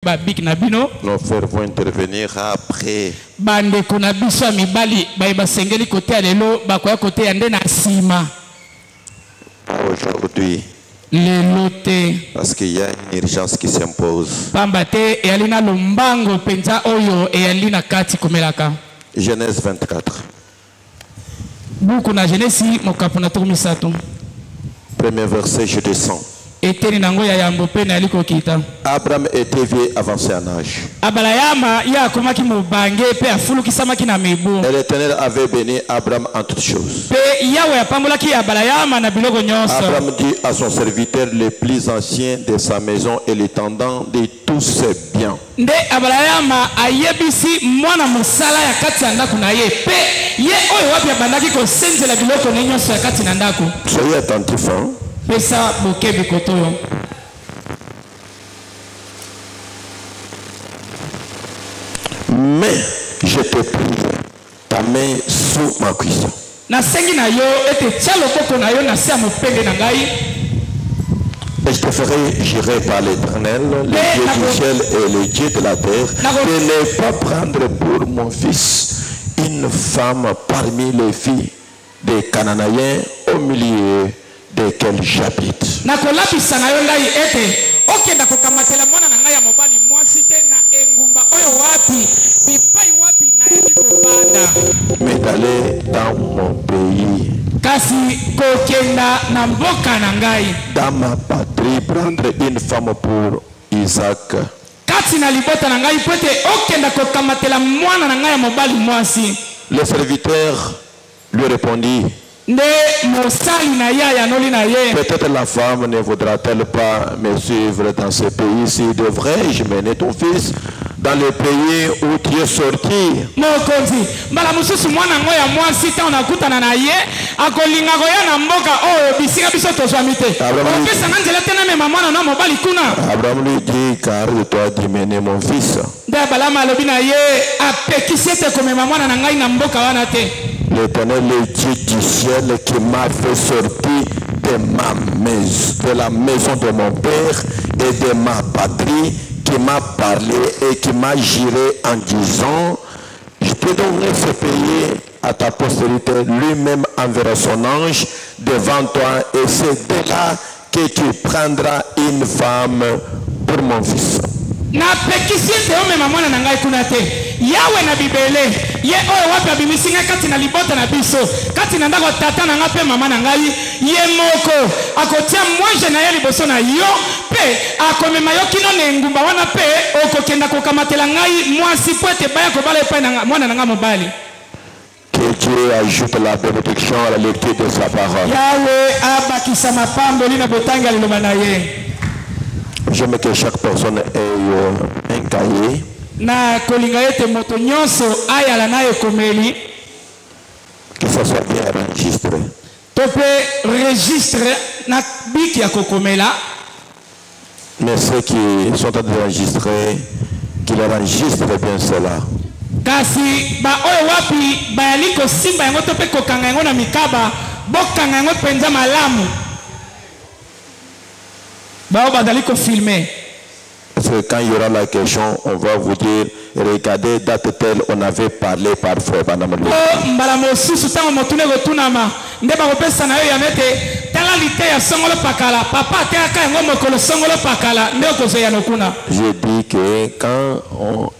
babik na bino. Nos frères vont intervenir après. Bande kuna biso ya mibali basengeli kote ya lelo bakoya kote ya nde na sima. Aujourd'hui. Lelo te. Parce qu'il y a une urgence qui s'impose. Pambate eyalina lombango penza oyo eyalina kati komelaka. Genèse 24. Buku na Genèse mokapu na tukumisato. Premier verset, je descends. Abraham était vieux avancé en âge. Et l'Éternel avait béni Abraham en toutes choses. Abraham dit à son serviteur le plus ancien de sa maison et l'intendant de tous ses biens. Soyez attentifs. Hein? Mais je te prie, ta main sous ma cuisson. Et je te ferai jurer par l'Éternel, le Dieu du ciel et le Dieu de la terre, de ne pas prendre pour mon fils une femme parmi les filles des Cananéens au milieu desquels j'habite. Mais d'aller dans mon pays, dans ma patrie, prendre une femme pour Isaac. Le serviteur lui répondit: peut-être la femme ne voudra-t-elle pas me suivre dans ce pays? Si devrais-je mener ton fils dans le pays où tu es sorti? Abraham lui dit: car toi de mener mon fils. L'Éternel, le Dieu du ciel qui m'a fait sortir de ma maison, de la maison de mon père et de ma patrie, qui m'a parlé et qui m'a juré en disant: je te donnerai ce pays à ta postérité. Lui-même enverra son ange devant toi et c'est de là que tu prendras une femme pour mon fils. Na pekisite ome mamona na ngai kuna te yawe na bibele ye oyo wapi abimisinga kati na libota na biso kati na ndako tata na ngape mama na ngai ye moko akotia mwanje na ye liboso na yo pe akomema yo kino ne ngumba wana pe okokenda kokamatela ngai mwasi poete baya kobala epai na mwana na ngai mobali. Que Dieu ajoute la bénédiction à la lecture de sa parole. Yawe abakisa mapambo lina botanga liloba na ye. J'aime que chaque personne ait un cahier. Que ça soit bien enregistré. Mais ceux qui sont en train d'enregistrer, qu'ils enregistrent bien cela. Parce que quand il y aura la question, on va vous dire: regardez, date telle, on avait parlé parfois. Je dis que quand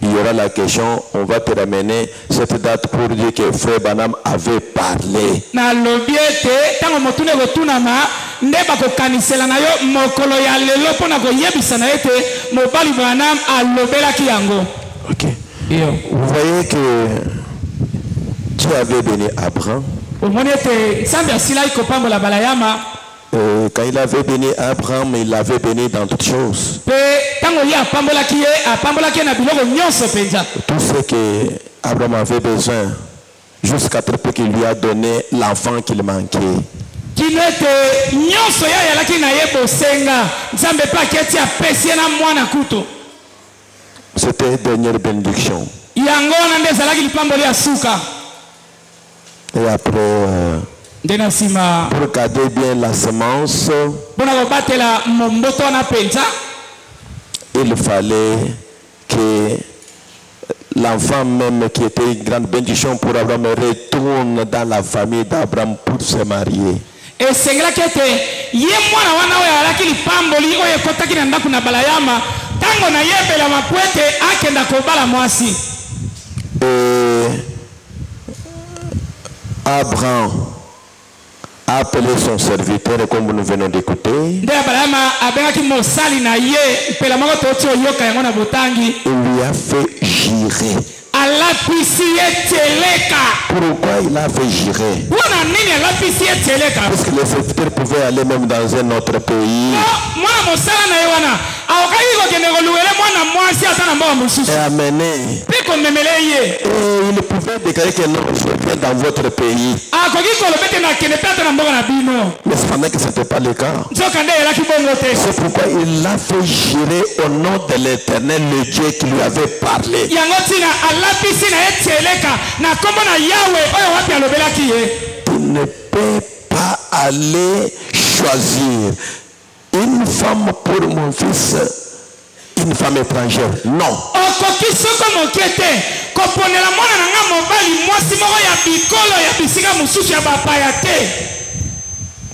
il y aura la question, on va te ramener cette date pour dire que Frère Banam avait parlé. Ok. Vous voyez que Dieu avait béni Abraham. Quand il avait béni Abraham, il l'avait béni dans toutes choses. Tout ce que Abraham avait besoin, jusqu'à ce qu'il lui a donné l'enfant qu'il manquait. C'était une dernière bénédiction. Et après, pour garder bien la semence, il fallait que l'enfant même qui était une grande bénédiction pour Abraham retourne dans la famille d'Abraham pour se marier. Et c'est là que ye mwana wana oyo alaki lipamboli oyo ekotaki na ndako na balayama tango na yebela makwete akenda kobala mwasi. Et Abraham a appelé son serviteur, comme nous venons d'écouter. Il lui a fait girer. Pourquoi il a fait girer? Parce que les serviteurs pouvaient aller même dans un autre pays. Et amener. Et il pouvait déclarer que non, je viens dans votre pays. Mais cependant que ce n'était pas le cas. C'est pourquoi il l'a fait girer au nom de l'Éternel, le Dieu qui lui avait parlé. Tu ne peux pas aller choisir une femme pour mon fils, une femme étrangère. Non.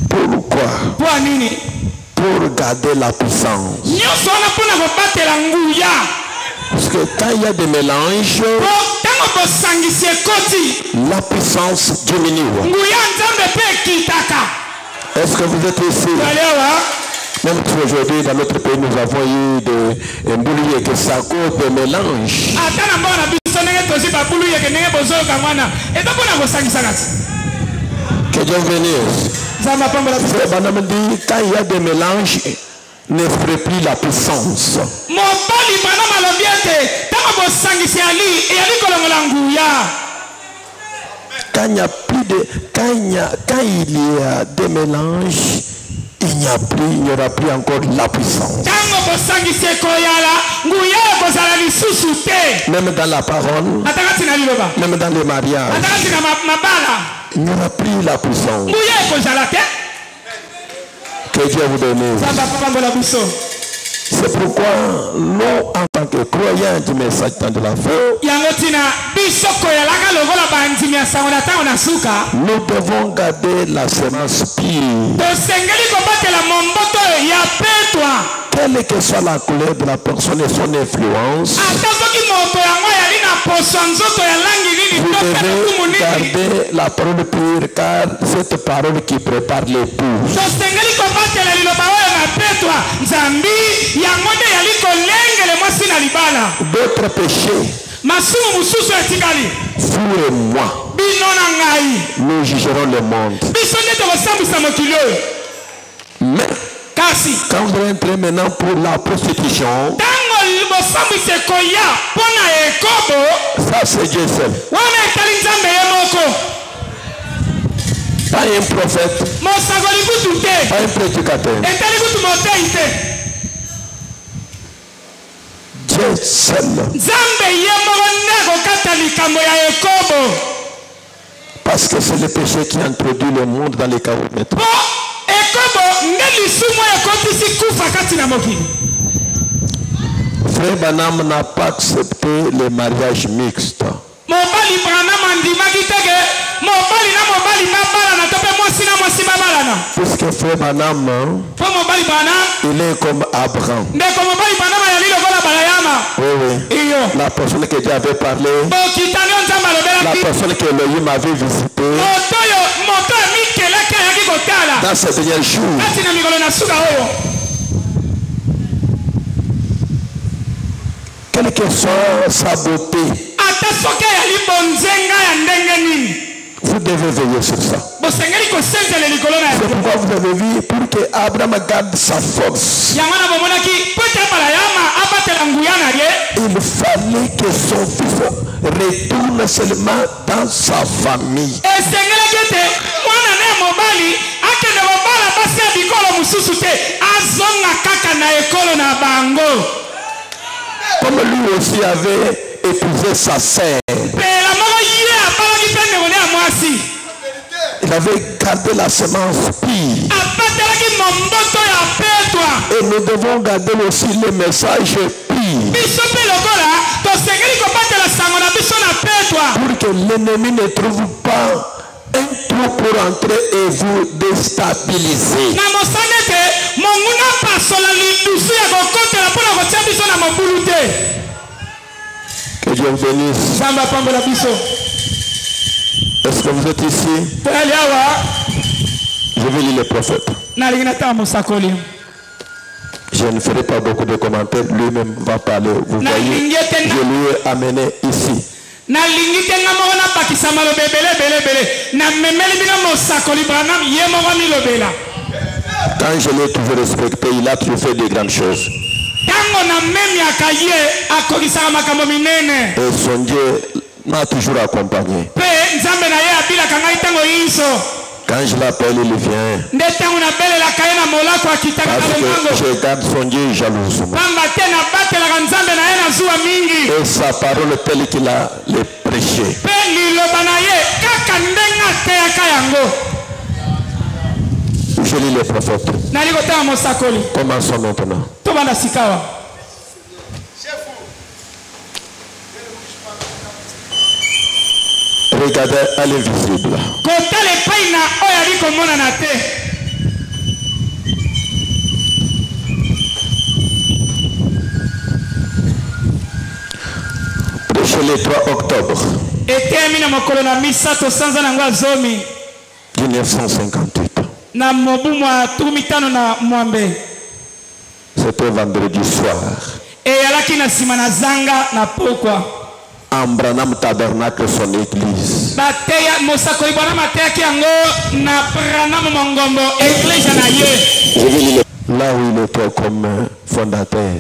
Pourquoi? Pour garder la puissance. Parce que quand il y a des mélanges, la puissance diminue. Est-ce que vous êtes ici? Même si aujourd'hui dans notre pays nous avons eu des bouliers que ça cause de mélange. Que Dieu bénisse. Quand il y a des mélanges, ne ferait plus la puissance. Quand il y a plus de, quand il y a des mélanges, il n'y aura plus encore la puissance. Même dans la parole, même dans les mariages, il n'y aura plus la puissance. Que Dieu vous donne. C'est pourquoi nous, en tant que croyants du message de la foi, nous devons garder la semence pure. Quelle que soit la couleur de la personne et son influence, vous devez garder la parole pure, car cette parole qui prépare l'épouse. D'autres péchés, vous et moi, nous jugerons le monde. Mais quand vous entrez maintenant pour la prostitution, ça c'est Dieu seul. Pas un prophète, pas un prédicateur. Dieu seul. Parce que c'est le péché qui introduit le monde dans les chaos. Frère Branham n'a pas accepté le mariage mixte. Puisque Frère Branham, il est comme Abraham. Oui. La personne que Dieu avait parlé, la personne que Elohim avait visité dans ces derniers jours. Quelle que soit sa beauté, vous devez veiller sur ça. C'est pourquoi vous avez vu, pour que Abraham garde sa force, il fallait que son fils retourne seulement dans sa famille. Comme lui aussi avait épousé sa sœur, il avait gardé la semence pure. Et nous devons garder aussi le message pur. toi. Pour que l'ennemi ne trouve pas un trou pour entrer et vous déstabiliser. Na mosane te monguna pasola lidusu ya kokotela pona kotia biso na mobulu te. Que Dieu vous bénisse. Samba pambola biso. Est-ce que vous êtes ici? Je vais lire les prophètes. Je ne ferai pas beaucoup de commentaires. Lui-même va parler. Vous voyez, je lui ai amené ici. Quand je l'ai toujours respecté, il a toujours fait de grandes choses. Et son Dieu m'a toujours accompagné. Quand je l'appelle, il vient. Parce que je garde son Dieu jalousement. Et sa parole telle qu'il a les prêché. Je lis les prophètes. Commençons maintenant. Regardez à l'invisible. Prêchez le 3 octobre 1958. C'était vendredi soir. Ambranam Tabernacle, son église. Là où il était comme fondateur.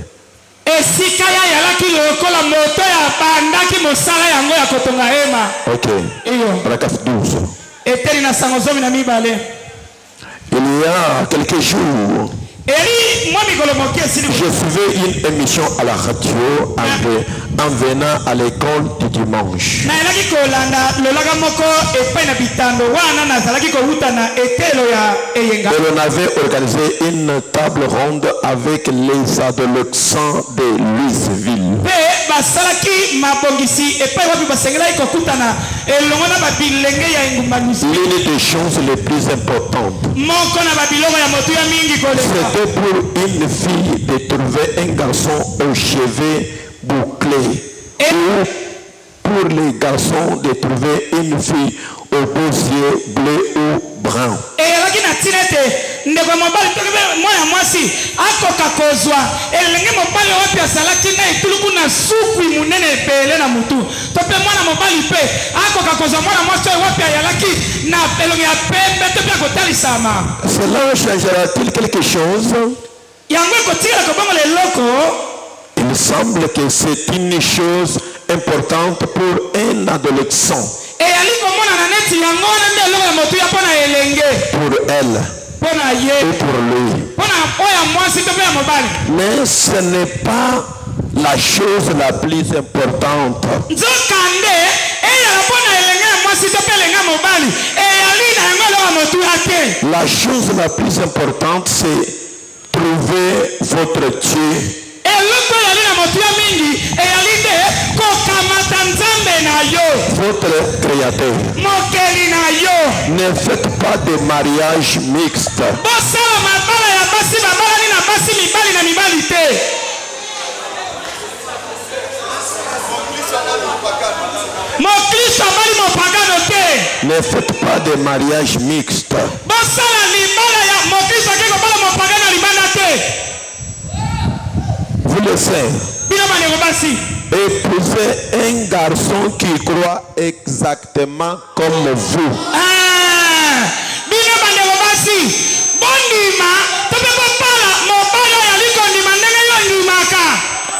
Ok. Paragraphe 12. Il y a quelques jours, je suivais une émission à la radio en venant à l'école du dimanche. Et on avait organisé une table ronde avec les adolescents de Louisville. L'une des choses les plus importantes, c'était pour une fille de trouver un garçon aux cheveux bouclés, ou pour les garçons de trouver une fille aux beaux yeux bleus ou bruns. Cela changera-t-il quelque chose? Il semble que c'est une chose importante pour un adolescent. Pour elle et pour lui. Mais ce n'est pas la chose la plus importante. La chose la plus importante, c'est trouver votre Dieu. Votre créateur. Ne faites pas de mariage mixte. Ne faites pas de mariage mixte. Vous le savez. Épousez un garçon qui croit exactement comme vous.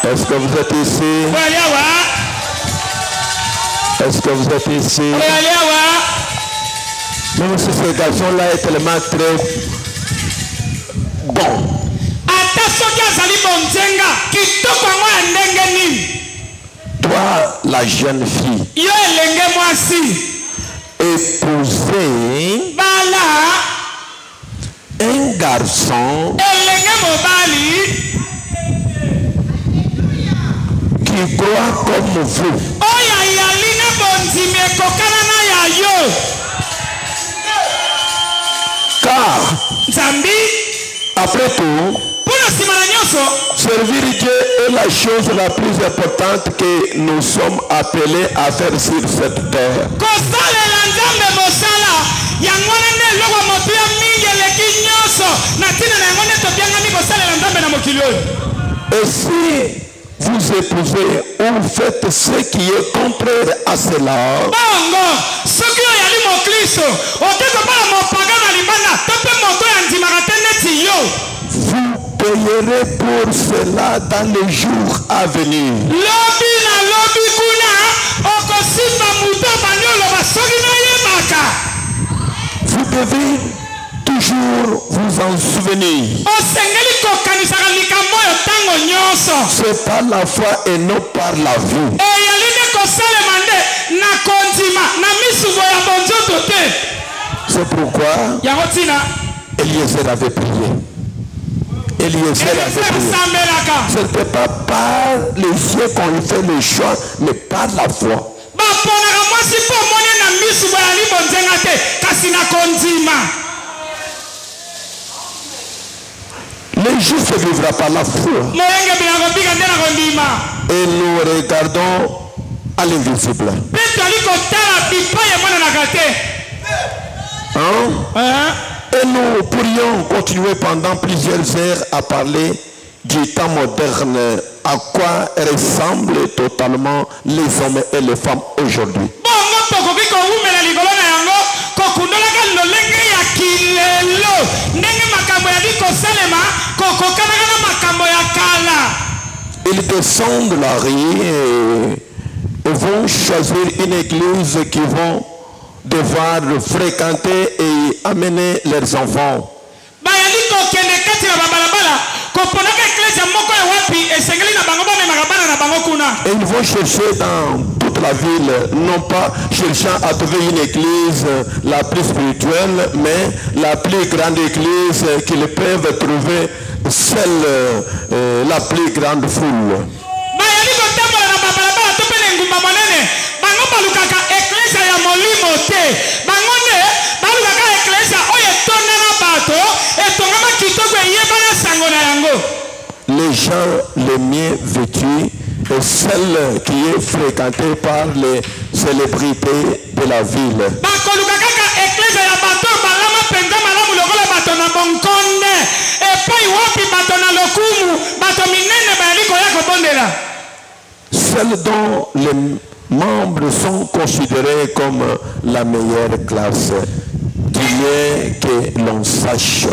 Est-ce que vous êtes ici? Est-ce que vous êtes ici? Même si ce garçon-là est tellement très bon. Toi, la jeune fille, épousez un garçon qui croit comme vous. Car, après tout, servir Dieu est la chose la plus importante que nous sommes appelés à faire sur cette terre. Et si vous épousez ou faites ce qui est contraire à cela, vous payerez pour cela dans les jours à venir. Vous devez toujours vous en souvenir. C'est par la foi et non par la vue. C'est pourquoi Eliezer avait prié. Eliezer avait prié. Ce n'était pas par les yeux qu'on fait le choix, mais par la foi. Le juste vivra par la foi. Et nous regardons à l'invisible. Et nous pourrions continuer pendant plusieurs heures à parler du temps moderne, à quoi ressemblent totalement les hommes et les femmes aujourd'hui. Ils descendent la rue et vont choisir une église qui vont devoir fréquenter et amener leurs enfants. Et ils vont chercher dans toute la ville, non pas cherchant à trouver une église la plus spirituelle, mais la plus grande église qu'ils peuvent trouver, celle la plus grande foule. Les gens les mieux vêtus et celle qui est fréquentée par les célébrités de la ville. Celle dont les membres sont considérés comme la meilleure classe. Dieu que l'on sache.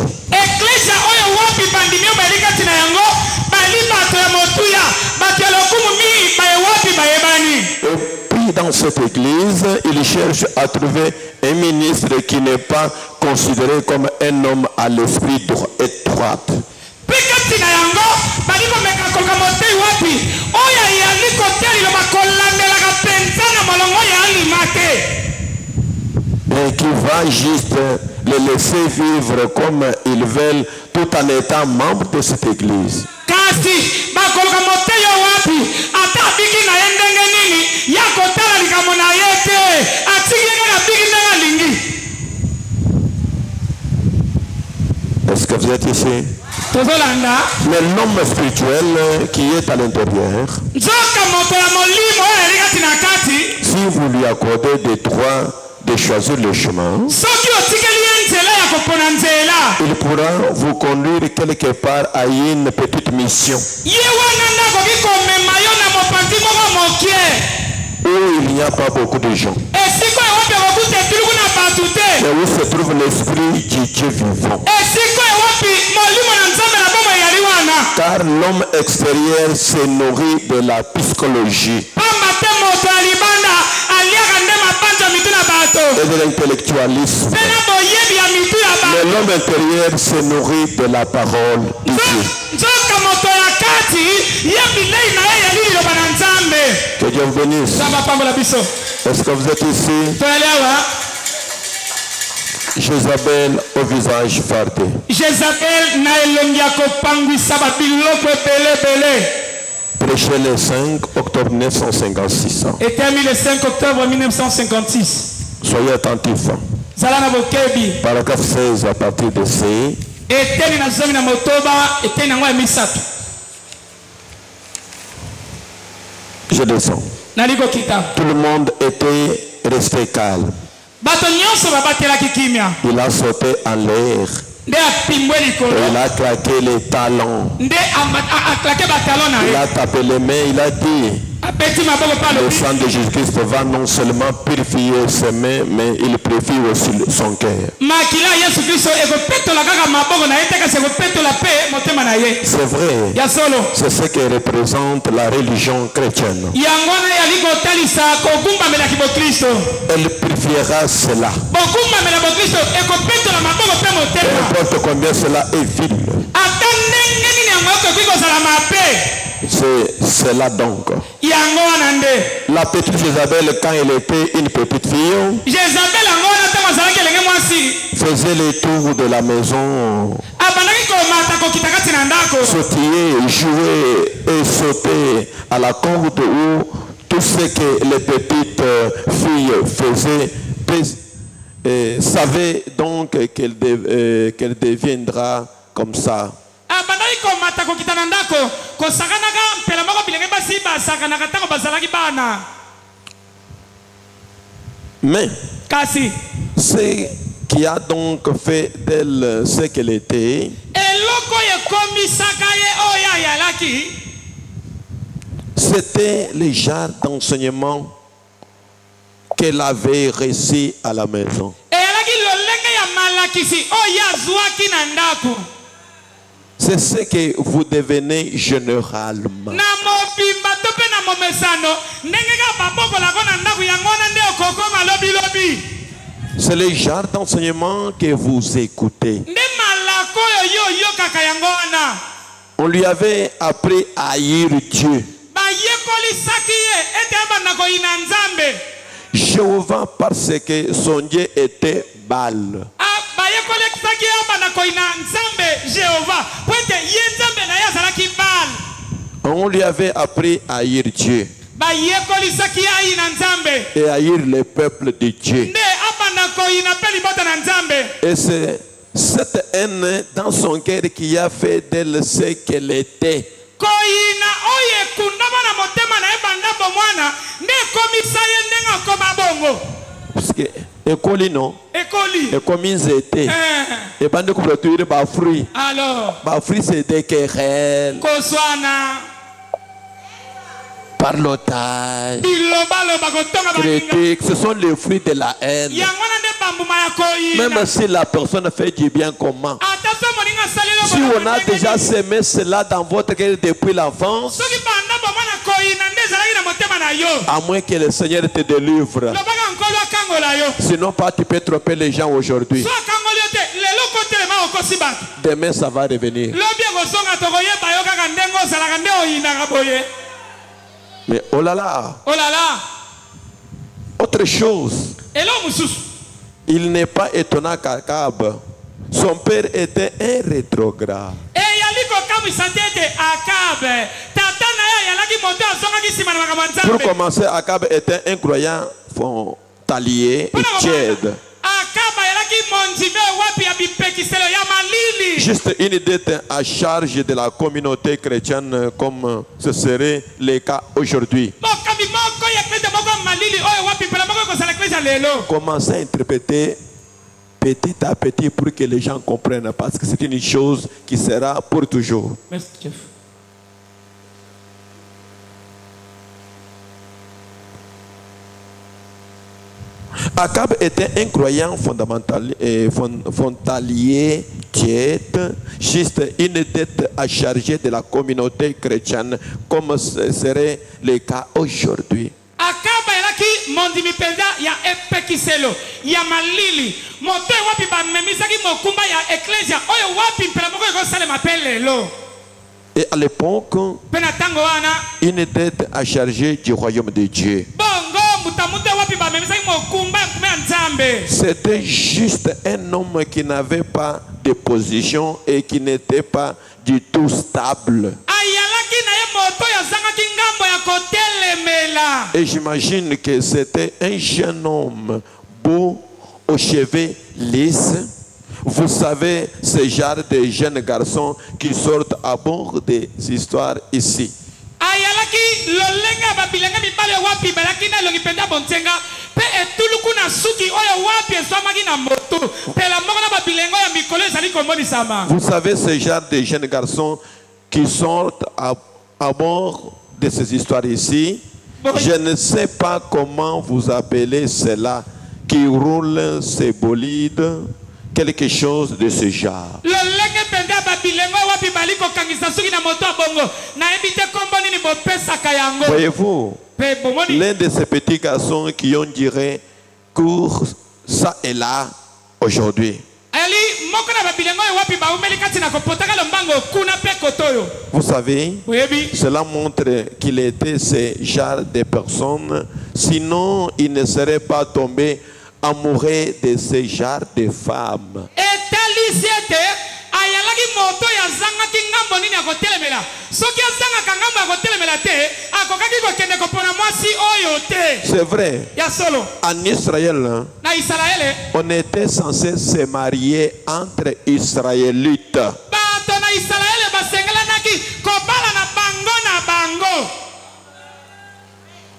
Et puis dans cette église, il cherche à trouver un ministre qui n'est pas considéré comme un homme à l'esprit droit. Et qui va juste les laisser vivre comme ils veulent tout en étant membres de cette église. Est-ce que vous êtes ici? Mais l'homme spirituel qui est à l'intérieur, si vous lui accordez des droits de choisir le chemin, il pourra vous conduire quelque part à une petite mission où il n'y a pas beaucoup de gens et où se trouve l'esprit du Dieu vivant. Car l'homme extérieur se nourrit de la psychologie et de l'intellectualisme. Mais l'homme intérieur se nourrit de la parole de Dieu. Que Dieu vous bénisse. Est-ce que vous êtes ici? Jézabel au visage fardé. Prêché le 5 octobre 1956. Etemi le 5 octobre 1956. Soyez attentifs. Zalana bokebi. Paragraphe 16 à partir de C. Etemi na zomi na motoba eteni na ngwa misato. Je descends. Naliko kita. Tout le monde était resté calme. Bato nyonso babatelaki kimia. Il a sauté en l'air. Nde apimbwe likolo. Il a claqué les talons. Nde aklake batalon na ye. Il a tapé les mains. Il a dit: Apeti maboko pa le lobi. sang de Jésus-Christ va non seulement purifier ses mains, mais il purifie aussi son cœur. Makila Yesu Kristo ekopetola kaka maboko na ye te kasi ekopetola pe motema na ye. C'est vrai. Ya solo. C'est ce que représente la religion chrétienne. Yango na yali kotalisa kogumbamela ki Kristo. Elle purifiera cela. Bogumbamela Kristo ekopetola maboko pe Peu motema. importe combien cela est vil. Ata ndenge nini yango ekoki kozala mabe. C'est cela donc. Yango wana nde. La petite Jézabel, quand elle était une petite fille, Jézabel yango wana ntango azalaki elenge mwasi. faisait les tours de la maison, Abandaki komata kokita kati na ndako. sautiller, jouer et sauter à la corde où tout ce que les petites filles faisaient, savait donc qu'elle deviendra comme ça. Abandaki komata kokita na ndako kosakanaka mpela moko bilenge basi basakanaka ntango bazalaki bana. Mais Kasi ce qui a donc fait d'elle ce qu'elle était, eloko ekomisaka ye oyo ayalaki. c'était le genre d'enseignement qu'elle avait reçu à la maison. Eyalaki lolenge ya malakisi oyo azwaki na ndako. C'est ce que vous devenez généralement. Na mobimba to pe na momesano ndenge ka babokolako na ndako yango wana nde okokoma lobilobi. C'est le genre d'enseignement que vous écoutez. Nde malako oyo yokaka yango wana. On lui avait appris à haïr Dieu. Bayekolisaki ye ete abanda koyina Nzambe. Jéhovah parce que son Dieu était Baal. Bayekolisaki ye abanda koyina Nzambe Jéhovah. Po ete ye Nzambe na ye azalaki Baal. On lui avait appris à haïr Dieu Bayekolisaki ye ayina Nzambe. et à haïr le peuple de Dieu. Nde abanda koyina pe libota na Nzambe. Et c'est cette haine dans son cœur qui a fait d'elle ce qu'elle était. Koyina oye kundama na motema na ebanda bomwana nde komisa ye ndenga koma bongo. Parce que école non, Ekoli. école était. Et bande de produire ba fruits. Alors. Ba fruits c'est des querelles, Koswana. parlotage, Bilobaloba kotonga baninga. critiques. Ce sont les fruits de la haine. Yangwana nde bambuma ya koyina. Même si la personne fait du bien, comment? Ata moninga salelo. Si on a déjà semé cela dans votre cœur depuis l'enfance, Soki banda bomwana koyina nde zalaki na motema na yo. à moins que le Seigneur te délivre. Lobaka nkolo akangola yo. Sinon, pas tu peux tromper les gens aujourd'hui. So akangoli yo te lelo kotelema okosi bato. Demain, ça va revenir. Lobi ekosonga tokoyeba yo kaka ndenge ozalaka nde oyinaka boye. Mais oh là là, Oh là là. autre chose, Elo mususu. il n'est pas étonnant qu'Akab, son père était un rétrograde. Eyali kokamwisa te ete Akabe tata na ye ayalaki moto azongaki nsima na makambo ya Nzambe. Pour commencer, Akab était un croyant frontalier et tiède. Akabe ayalaki mondime wapi ya bipekiselo ya malili. Juste une dette à charge de la communauté chrétienne comme ce serait le cas aujourd'hui. Bokambi moko ya eklezia moko ya malili oyo wapi mpela moko ekozala eklezia lelo. Commencez à interpréter petit à petit pour que les gens comprennent, parce que c'est une chose qui sera pour toujours. Merci, chef. Akab était un croyant frontalier, tiède, juste une dette à charger de la communauté chrétienne, comme ce serait le cas aujourd'hui. Akaba elaki mondimi penza ya epekiselo ya malili moto wapi bamemisaki mokumba ya eklezia oyo wapi mpela moko ekosalema pe lelo. Et à l'époque, Pe na tango wana une dette à charger du royaume de Dieu. bongo mutamuta wapi bamemisaki mokumba ya nkume ya Nzambe. C'était juste un homme qui n'avait pas de position et qui n'était pas du tout stable. Ayalaki na ye moto yazangaki Et j'imagine que c'était un jeune homme beau, aux cheveux lisses. Vous savez, ce genre de jeunes garçons qui sortent à bord des histoires ici. ayalaki lolenga babilenga mibale wapi balaki na longi penda bontenga pe etuluku na suki oyo wapi eswamaki na moto pe la moko na babilenga ya mikolo ezali komonisama. Vous savez, ce genre de jeunes garçons qui sortent à bord de ces histoires ici. Je ne sais pas comment vous appelez cela, qui roule ces bolides, quelque chose de ce genre. Voyez-vous, l'un de ces petits garçons qui ont dirait court ça et là aujourd'hui. Vous savez, cela montre qu'il était ce genre de personnes, sinon il ne serait pas tombé amoureux de ce genre de femmes. C'est vrai. En Israël, on était censé se marier entre Israélites.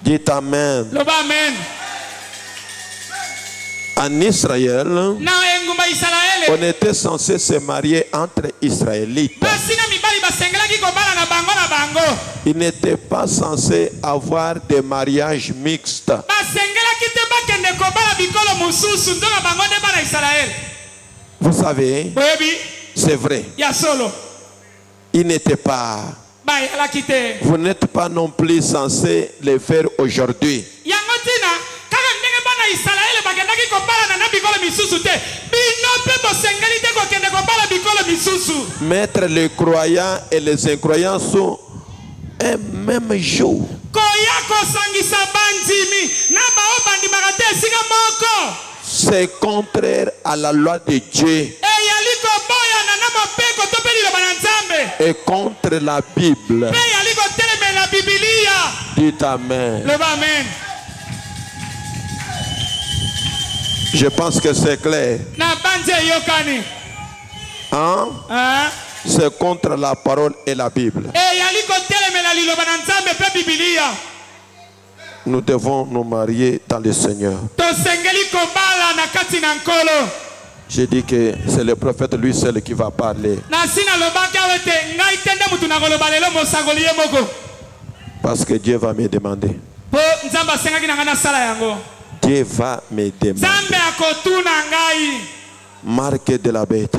Dites Amen. En Israël, on était censé se marier entre Israélites. Il n'était pas censé avoir des mariages mixtes. Vous savez, c'est vrai. Il n'était pas. Vous n'êtes pas non plus censé le faire aujourd'hui. Mettre les croyants et les incroyants sont un même jour. C'est contraire à la loi de Dieu et contre la Bible. Dites Amen. Je pense que c'est clair. Hein? C'est contre la parole et la Bible. Nous devons nous marier dans le Seigneur. J'ai dit que c'est le prophète lui seul qui va parler. Parce que Dieu va me demander. Dieu va me demander. Marque de la bête.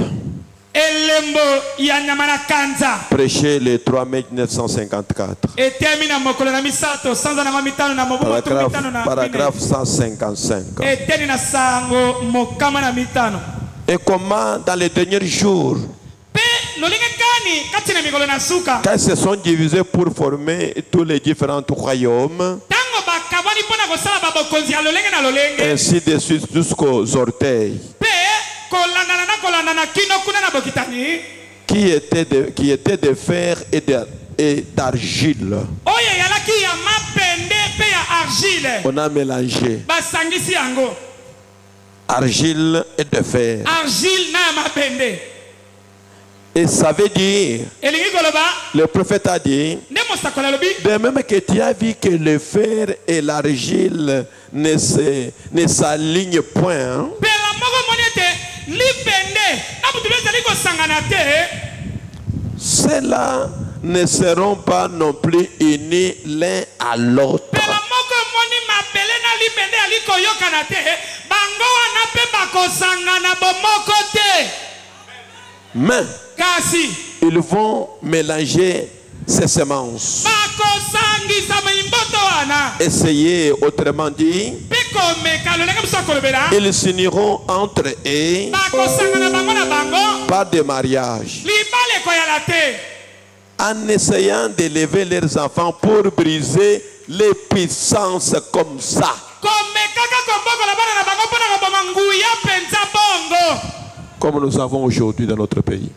Prêcher le 3 mai 1954. Paragraphe 155. Et comment dans les derniers jours, quand ils se sont divisés pour former tous les différents royaumes, ainsi de suite jusqu'aux orteils, qui était de fer et d'argile. On a mélangé argile et de fer. Et ça veut dire, le prophète a dit, de même que tu as vu que le fer et l'argile ne s'alignent point, hein? Ceux-là ne seront pas non plus unis l'un à l'autre. Mais ils vont mélanger ces semences. Essayez, autrement dit, ils s'uniront entre eux par des mariages, en essayant d'élever leurs enfants pour briser les puissances comme ça. Comme nous avons aujourd'hui dans notre pays.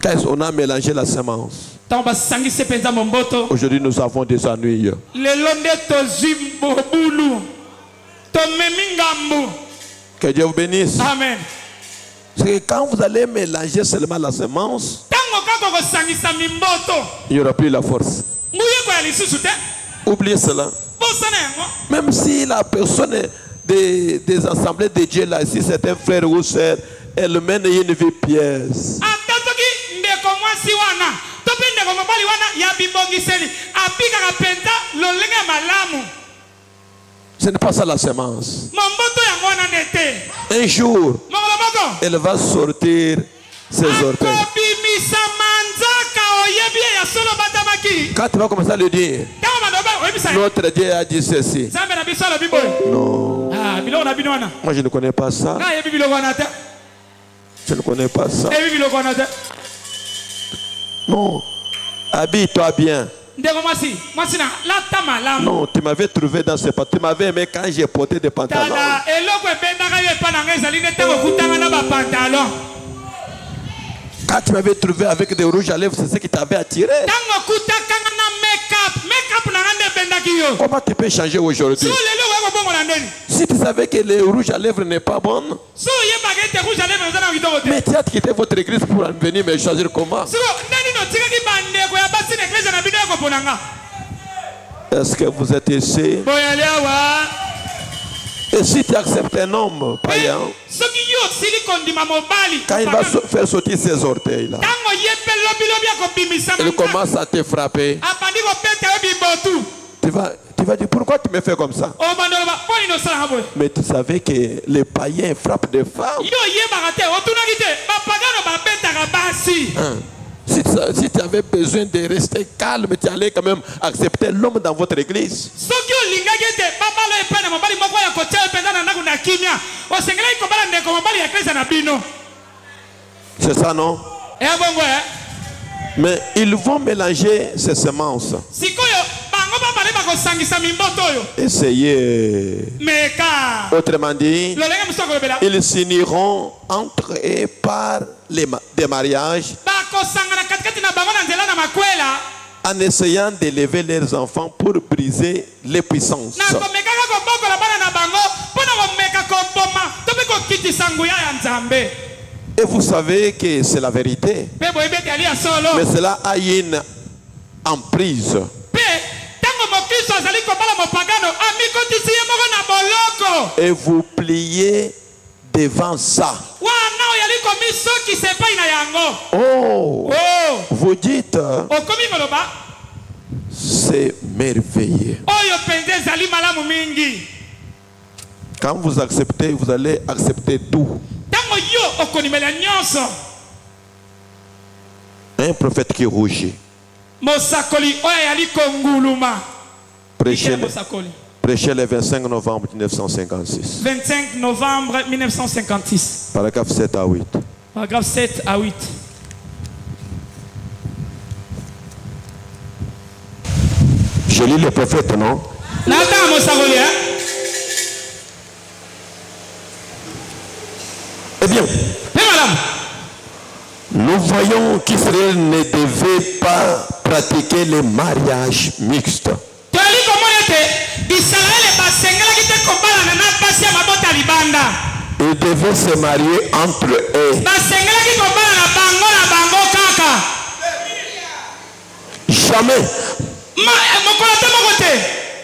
Quand on a mélangé la semence, Aujourd'hui, nous avons des ennuis. Que Dieu vous bénisse. Amen. C'est que quand vous allez mélanger seulement la semence, il n'y aura plus la force. Oubliez cela. Même si la personne des assemblées de Dieu là, si c'est un frère ou sœur, elle mène une vie pieuse. Ce n'est pas ça la semence. Un jour, elle va sortir ses orteils. Quand tu vas commencer à le dire, notre Dieu a dit ceci. Non. Moi je ne connais pas ça. Je ne connais pas ça. Non. Habille-toi bien. Non, tu m'avais trouvé dans ce pantalon. Tu m'avais aimé quand j'ai porté des pantalons. Quand tu m'avais trouvé avec des rouges à lèvres, c'est ce qui t'avait attiré. Comment tu peux changer aujourd'hui? Si tu savais que les rouges à lèvres n'est pas bon, mais tu as quitté votre église pour venir me choisir comment? Est-ce que vous êtes ici? Et si tu acceptes un homme païen, quand il va faire sortir ses orteils là, il commence à te frapper. Tu vas dire pourquoi tu me fais comme ça? Mais tu savais que les païens frappent des femmes. Si tu avais besoin de rester calme, tu allais quand même accepter l'homme dans votre église. C'est ça, non? Mais ils vont mélanger ces semences. Essayez. Autrement dit, ils s'uniront entre eux par des mariages en essayant d'élever leurs enfants pour briser les puissances. Et vous savez que c'est la vérité. Mais cela a une emprise. Et vous pliez devant ça. Oh, vous dites, c'est merveilleux. Quand vous acceptez, vous allez accepter tout. Un prophète qui rougit. Prêchez le 25 novembre 1956. 25 novembre 1956. Paragraphe 7 à 8. Paragraphe 7 à 8. Je lis le prophète, non? Eh bien, nous voyons qu'Israël ne devait pas pratiquer le mariage mixte. Ils devaient se marier entre eux. Jamais.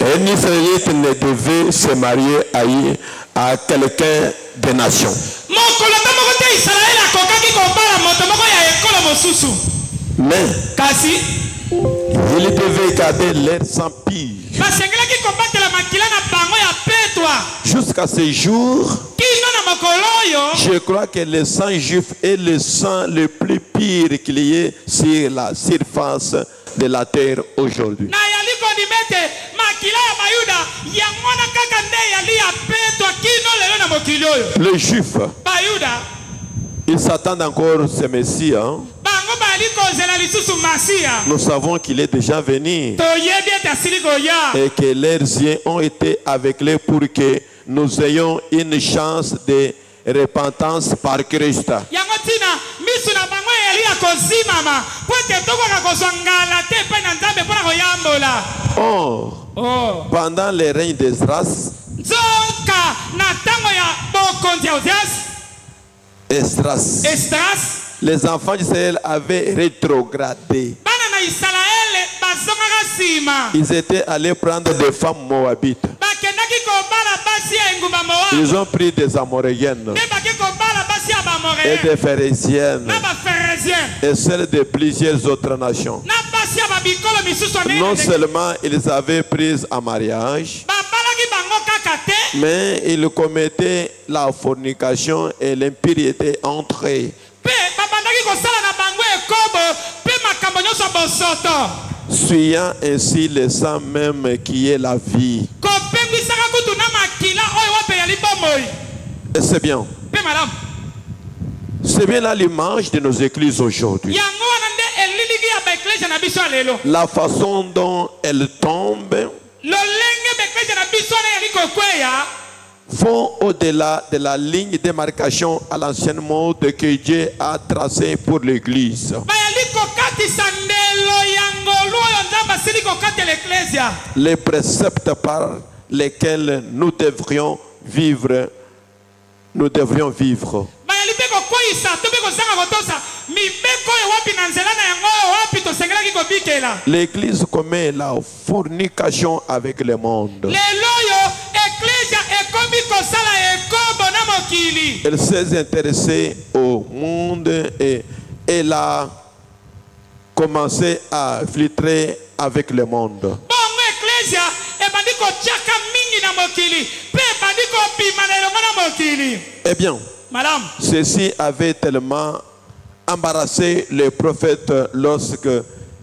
Un Israélite ne devait se marier à quelqu'un des nations. Mais ils devaient garder leur sang pur. Jusqu'à ce jour, je crois que le sang juif est le sang le plus pur qu'il y ait sur la surface de la terre aujourd'hui. Les juifs, ils s'attendent encore ce Messie. Hein? Nous savons qu'il est déjà venu et que leurs yeux ont été aveuglés pour que nous ayons une chance de repentance par Christ. kozimama po ete tokoka kozwa ngala te epai na Nzambe mpona koyambola. Pendant le règne d'Esdras, nzoka na ntango ya bokonzi ya Esdras, les enfants d'Israël avaient rétrogradé. bana na Israele bazongaka nsima. Ils étaient allés prendre des femmes moabites. bakendaki kobala basi ya engumba Moabi. Ils ont pris des amoréennes nde baki kobala basi ya et bamoréen des phéréziennes na baphérézien et celles de plusieurs autres nations. na basi ya babikolo misusu Non seulement ils avaient pris en mariage, babalaki bango kaka te, mais ils commettaient la fornication et l'impureté entre eux, mpe babandaki kosala na bango ekobo mpe makambo nyonso ya bosoto, suyant ainsi le sang même qui est la vie. kopengwisaka kutu na makila oyo wape yali bomoi. Et c'est bien. Mpe malamu C'est bien là l'image de nos églises aujourd'hui. yango wana nde eliliki ya baeklesia na biso ya lelo, La façon dont elles tombent lolenge baeklesia na biso wana yali kokweya vont au-delà de la ligne de démarcation à l'ancienne mode que Dieu a tracée pour l'église. bayali kokatisa ndelo ya ngolu oyo Nzambe asili kokatela eklesia. Les préceptes par lesquels nous devrions vivre. bayali mpe kokweyisa to mpe kozanga kotosa mibeko oyo wapi na nzela na yango oyo wapi tosengelaki kobikela. L'église commet la fornication avec le monde. lelo oyo eklesia ekomi kosala ekobo na mokili. Elle s'est intéressée au monde et elle a commencé à filtrer avec le monde. bongo eklesia ebandi kotiaka mingi na mokili mpe ebandi kobima na elongo na mokili. Eh bien, malamu ceci avait tellement embarrassé le prophète lorsque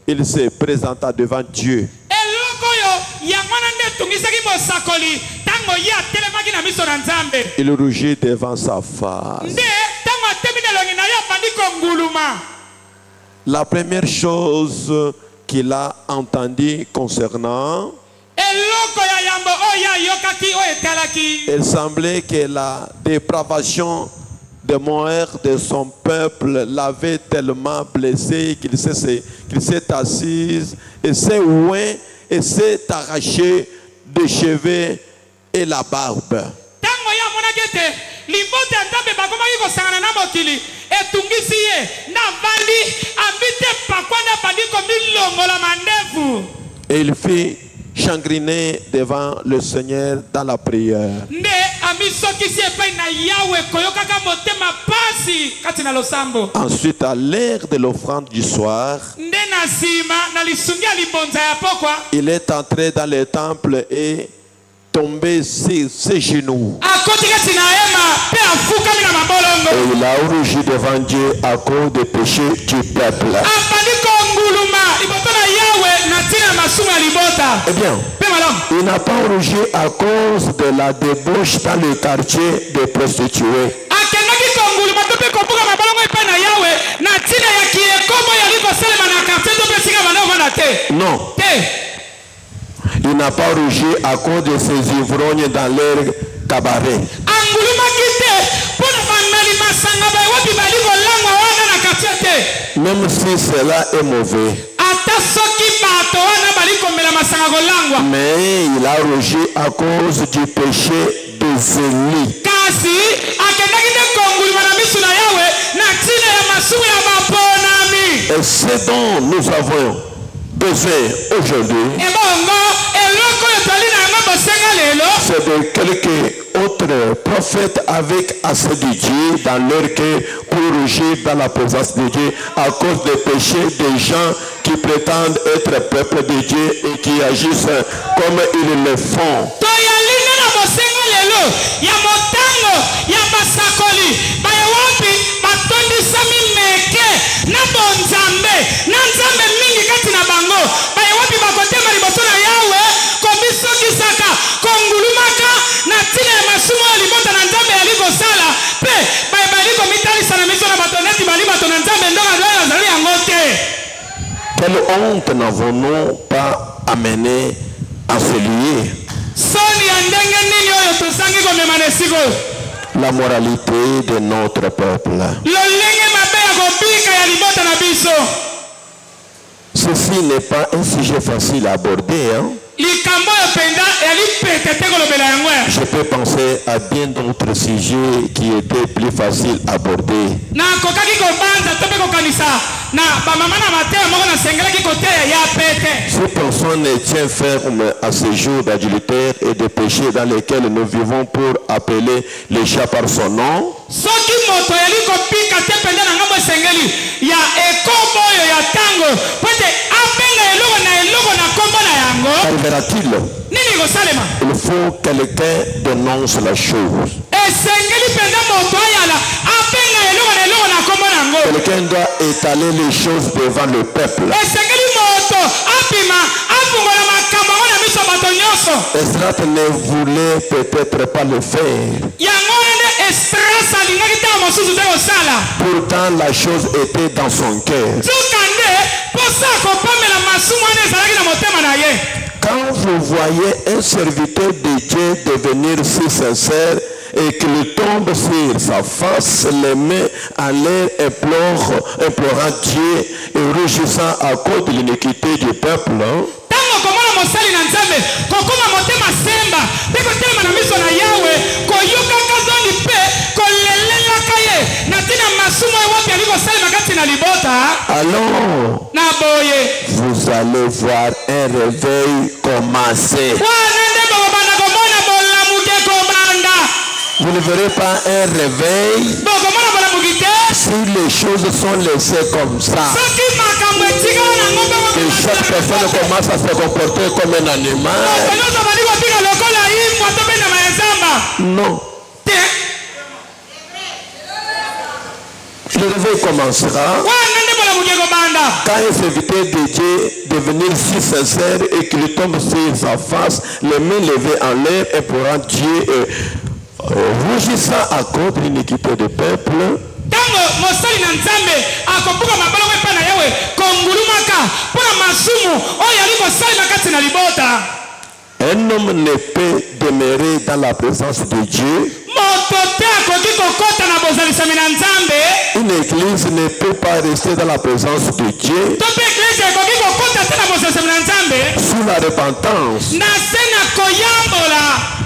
il se présenta devant Dieu. eloko oyo yango wana nde etungisaki mosakoli ntango ye atelemaki na miso na Nzambe. Il rougit devant sa face. nde ntango atemi na elongi na ye abandi konguluma. La première chose qu'il a entendue concernant, eloko ya yambo oyo ayokaki oyo etalaki. il semblait que la dépravation de Moïse de son peuple l'avait tellement blessé qu'il s'est assis et s'est oué et s'est arraché des cheveux et la barbe. ntango ye amonaki ete libota ya Nzambe bakomaki kosangana na mokili etungisi ye na vandi ambi te pakwa nde abandi komilongola mandevu. Et il fit chagriner devant le Seigneur dans la prière. nde amisokisi epai na Yawe koyokaka motema pasi kati na losambo. Ensuite, à l'heure de l'offrande du soir, nde na nsima na lisungi ya libonza ya pokwa il est entré dans le temple et tombé sur ses genoux. akoti kati na hema mpe afukami na mabolongo. Et il a rougi devant Dieu à cause des péchés du peuple. abandi konguluma liboto na Yawe na ntina ya masumu ya libota. Eh bien, mpe malamu il n'a pas rougi à cause de la débauche dans le quartier des prostituées. akendaki konguluma to mpe kobuka mabolongo epai na Yawe na ntina ya kiekomo yali kosalema na kartier to mpe esika banda kovanda te. Non, te il n'a pas rougi à cause de ces ivrognes dans leur cabaret. angulumaki te mpo na bameli masanga bayewapi bali kolangwa wana na kartier te. Même si cela est mauvais. ata soki bato wana bali komela masanga kolangwa. Mais il a rougi à cause du péché des Élis. kasi akendaki te konguluma na miso na Yawe na ntina ya masumu ya baponami. Et ce dont nous avons besoin aujourd'hui, ebongo eloko oyo toli na yango bosenga lelo c'est de quelques autres prophètes avec assez de Dieu dans leur cœur pour rougir dans la présence de Dieu à cause des péchés des gens qui prétendent être peuple de Dieu et qui agissent comme ils le font. toyalinga na bosenga lelo ya motango ya basakoli bayewapi batondisami meke na bonzambe na nzambe mingi kati na bango bayewapi bakotema liboso na Yawe komisokisaka kongulumaka na ntina ya masumu ya libota na Nzambe yali kosala mpe bali komitalisa na miso na bato neti bali bato na Nzambe ndonga oyo azali yango te. Quelle honte n'avons-nous pas amené à se lier? soni ya ndenge nini oyo tosangi komema na esika oyo. La moralité de notre peuple. lolenge mabe ya kobika ya libota Ceci n'est pas un sujet facile à aborder. Hein? Je peux penser à bien d'autres sujets qui étaient plus faciles à aborder. Si personne ne tient ferme à ce jour d'adultère et de péché dans lesquels nous vivons pour appeler les chats par son nom, arrivera-t-il? Il faut que quelqu'un dénonce la chose. Quelqu'un doit étaler les choses devant le peuple. Esdras ne voulait peut-être pas le faire. Pourtant la chose était dans son cœur. Quand vous voyez un serviteur de Dieu devenir si sincère et qu'il tombe sur sa face, les mains en l'air, implorant Dieu et rougissant à cause de l'iniquité du peuple, alors vous allez voir un réveil commencer. Vous ne verrez pas un réveil si les choses sont laissées comme ça. Et chaque personne commence à se comporter comme un animal. Non. Le réveil commencera quand un serviteur de Dieu devenir si sincère et qu'il tombe sur sa face, les mains levées en l'air et pour Dieu et rougissant à cause de l'iniquité du peuple. Un homme ne peut demeurer dans la présence de Dieu. Une église ne peut pas rester dans la présence de Dieu sous la repentance.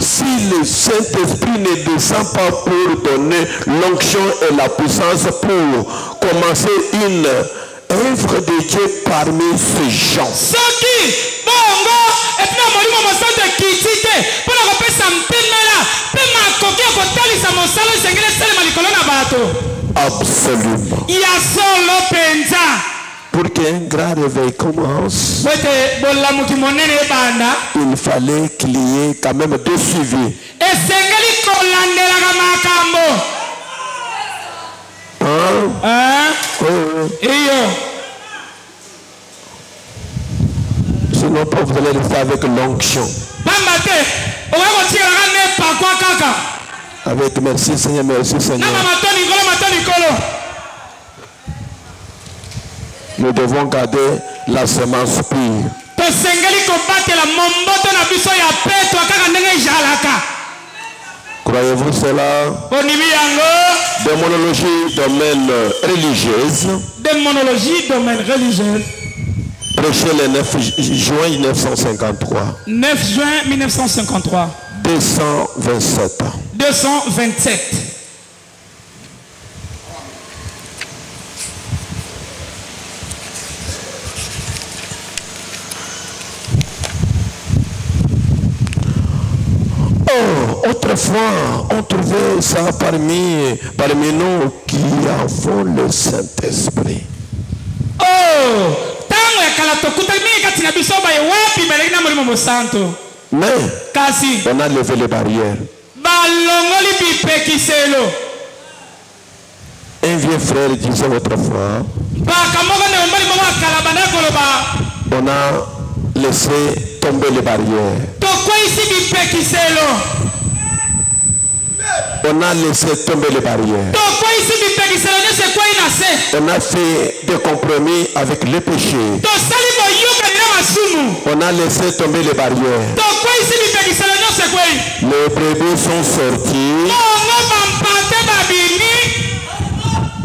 Si le Saint-Esprit ne descend pas pour donner l'onction et la puissance pour commencer une œuvre de Dieu parmi ces gens. Absolument. Pour qu'un grand réveil commence, il fallait qu'il y ait quand même deux suivis. Sinon, vous allez rester avec l'onction. Avec merci Seigneur, merci Seigneur. Nous devons garder la semence pure. Croyez-vous cela? Démonologie domaine religieuse. Démonologie domaine religieuse. Prêché le 9 juin 1953. 9 juin 1953. 227. 227. Autrefois, on trouvait ça parmi nous qui avons le Saint-Esprit. Mais on a levé les barrières. Un vieux frère disait autrefois, on a laissé tomber les barrières. On a laissé tomber les barrières. On a fait des compromis avec le péché. On a laissé tomber les barrières. Les brebis sont sortis.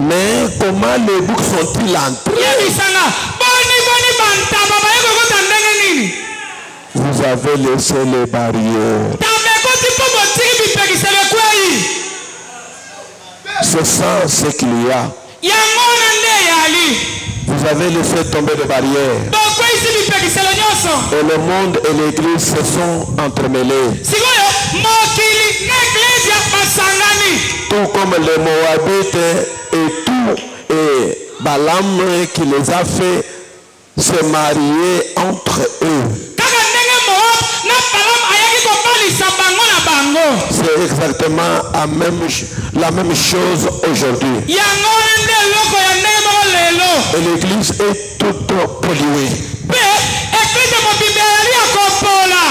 Mais comment les boucs sont-ils entrés? Vous avez laissé les barrières. C'est ça ce qu'il y a. Vous avez laissé tomber les barrières. Et le monde et l'église se sont entremêlés. Tout comme les Moabites et tout, et Balaam qui les a fait se marier entre eux. C'est exactement la même chose aujourd'hui. Et l'église est toute polluée.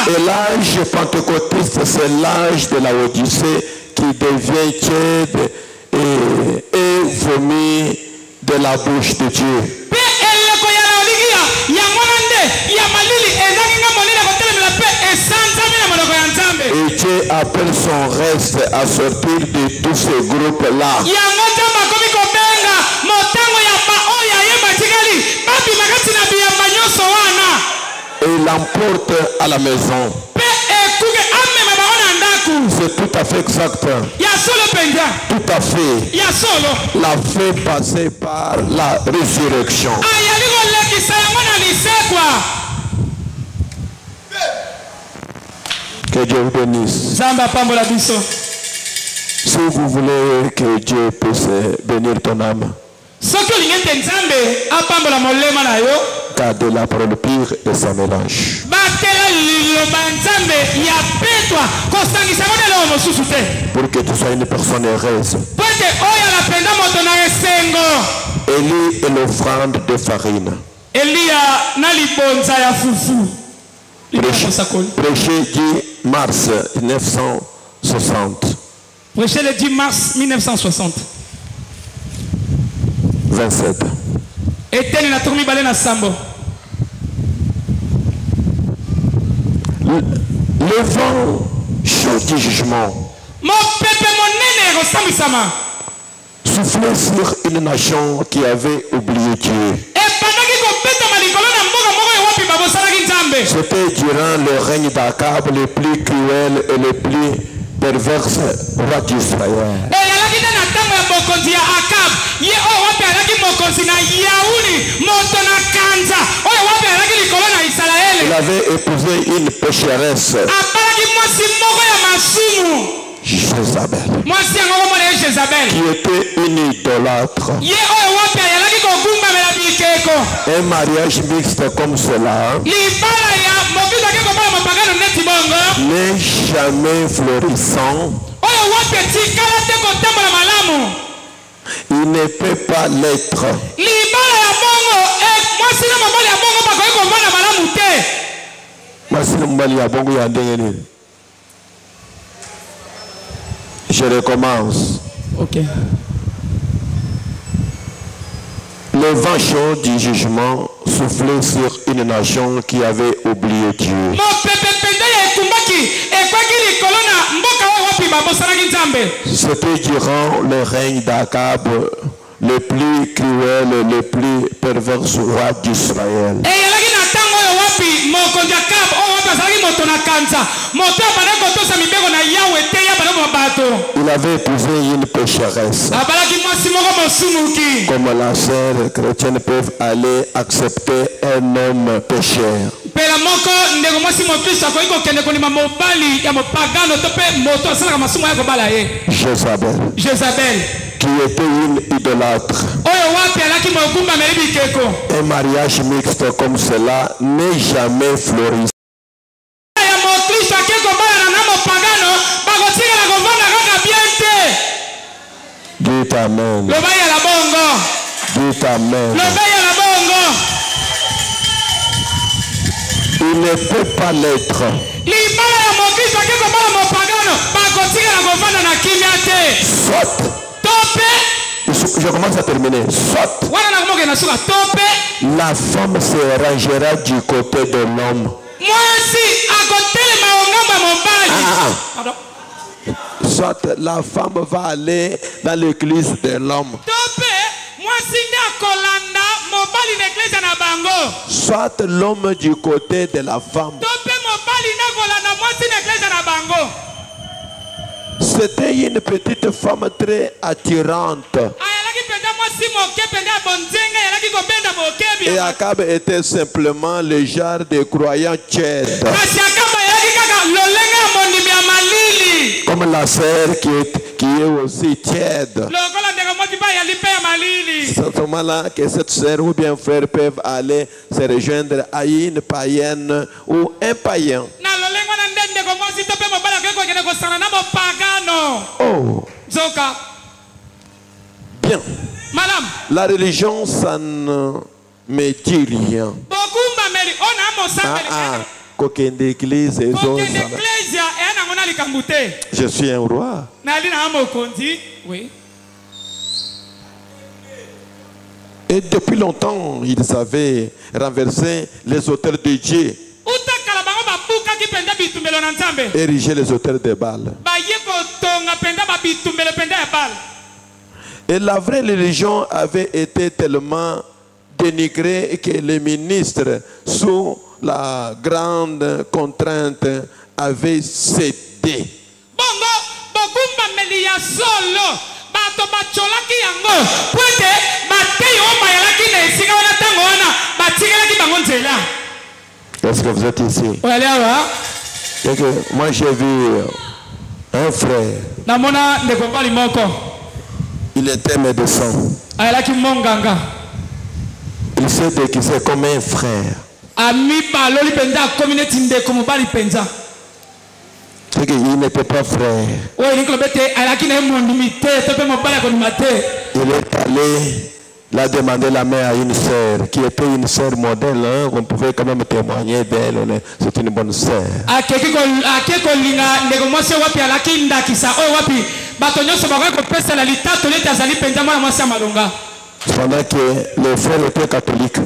Et l'âge pentecôtiste, c'est l'âge de la Odyssée qui devient tiède et vomit de la bouche de Dieu. Et Dieu appelle son reste à sortir de tous ces groupes-là. Et il l'emporte à la maison. C'est tout à fait exact. Tout à fait. La fin passée par la résurrection. Que Dieu vous bénisse. Si vous voulez que Dieu puisse bénir ton âme, gardez la parole pire et sa mélange. Pour que tu sois une personne heureuse. Élie est l'offrande de farine. Prêché 10 mars 1960. Prêché le 10 mars 1960. 27. Le vent chaud du jugement soufflait sur une nation qui avait oublié Dieu. C'était durant le règne d'Akab le plus cruel et le plus pervers roi d'Israël. Il avait épousé une pécheresse, Jézabel, qui était une idolâtre. Un mariage mixte comme cela n'est jamais florissant. Il ne peut pas l'être. Je recommence. Ok. Le vent chaud du jugement soufflait sur une nation qui avait oublié Dieu. C'était durant le règne d'Akab, le plus cruel et le plus pervers roi d'Israël. Il avait épousé une pécheresse. Comme la sœur chrétienne peuvent aller accepter un homme pécheur. Jézabel, qui était une idolâtre. Un mariage mixte comme cela n'est jamais fleuri. Dites amen. Dites amen. Il ne peut pas l'être. Soit. Je commence à terminer. Soit la femme se rangera du côté de l'homme. Soit la femme va aller dans l'église de l'homme. soit l'homme du côté de la femme. C'était une petite femme très attirante. Et Akab était simplement le genre de croyant tiède. Comme la sœur qui est aussi tiède. C'est à ce moment-là que cette sœur ou bien frère peuvent aller se rejoindre à une païenne ou un païen. Oh. Bien. La religion, ça ne me dit rien. Église et je suis un roi. Oui. Et depuis longtemps, ils avaient renversé les autels de Dieu. Érigé les autels de Baal. Et la vraie religion avait été tellement dénigrée que les ministres, sous la grande contrainte, avaient cédé. Est-ce que vous êtes ici? Et que moi j'ai vu un frère. Il était médecin. Il s'est déguisé comme un frère. C'est qu'il n'était pas frère. Il est allé, il a demandé la main à une sœur qui était une sœur modèle. Hein, on pouvait quand même témoigner d'elle. C'est une bonne sœur. Pendant que le frère était catholique.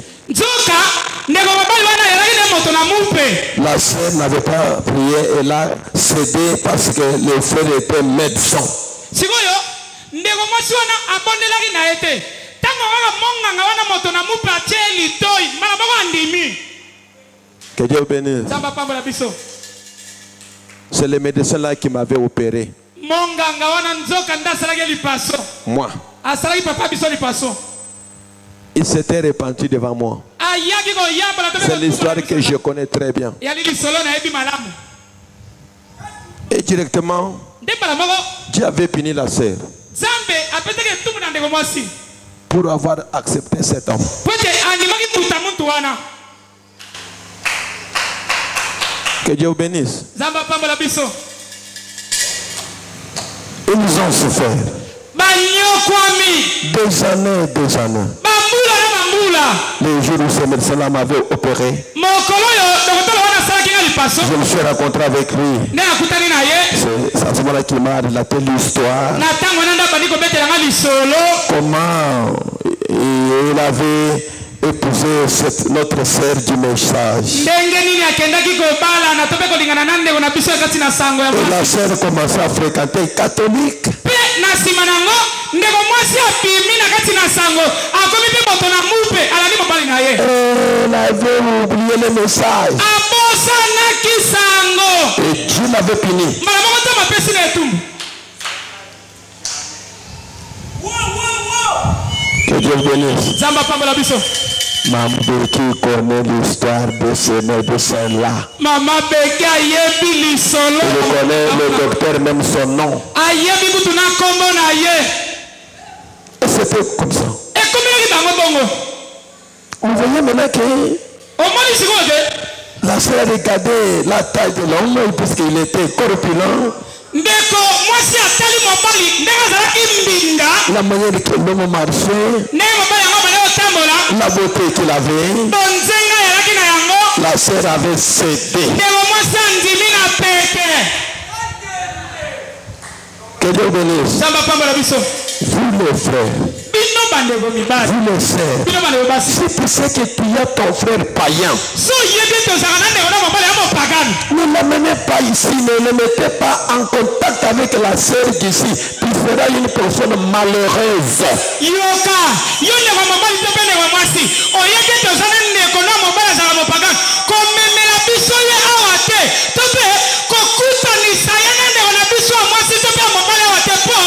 La sœur n'avait pas prié, elle a cédé parce que le frère était médecin. Que Dieu bénisse. C'est le médecin là qui m'avait opéré. Moi. Il s'était repenti devant moi. C'est l'histoire que je connais très bien. Et directement, Dieu avait puni la sœur pour avoir accepté cet homme. Que Dieu vous bénisse. Ils ont souffert. 2 années, 2 années. Le jour où ce médecin-là m'avait opéré, je me suis rencontré avec lui. C'est à ce moment-là qu'il m'a relaté l'histoire. Comment il avait épousé notre sœur du message. Et la sœur commençait à fréquenter catholique. Elle avait oublié le message. Et Dieu l'avait puni. Que Dieu bénisse. Maman qui connaît l'histoire de ce médecin-là. Il connaît le docteur, même son nom. Et c'était comme ça. On voyait maintenant que la sœur regardait la taille de l'homme puisqu'il était corpulent. La manière que l'homme marchait, la beauté qu'il avait, la sœur avait cédé. Que Dieu bénisse. Vous les frères, vous les sœurs, si tu sais que tu as ton frère païen, ne l'amenez pas ici, ne le mettez pas en contact avec la sœur d'ici. Tu seras une personne malheureuse. Yoka, yonde kwa mobali topene kwa mwasi. Oyeke tozana ndeko na mobali za mopagan. Komemela biso ye awate. Tope kokuta ni sayana ndeko na biso mwasi tope mobali awate po.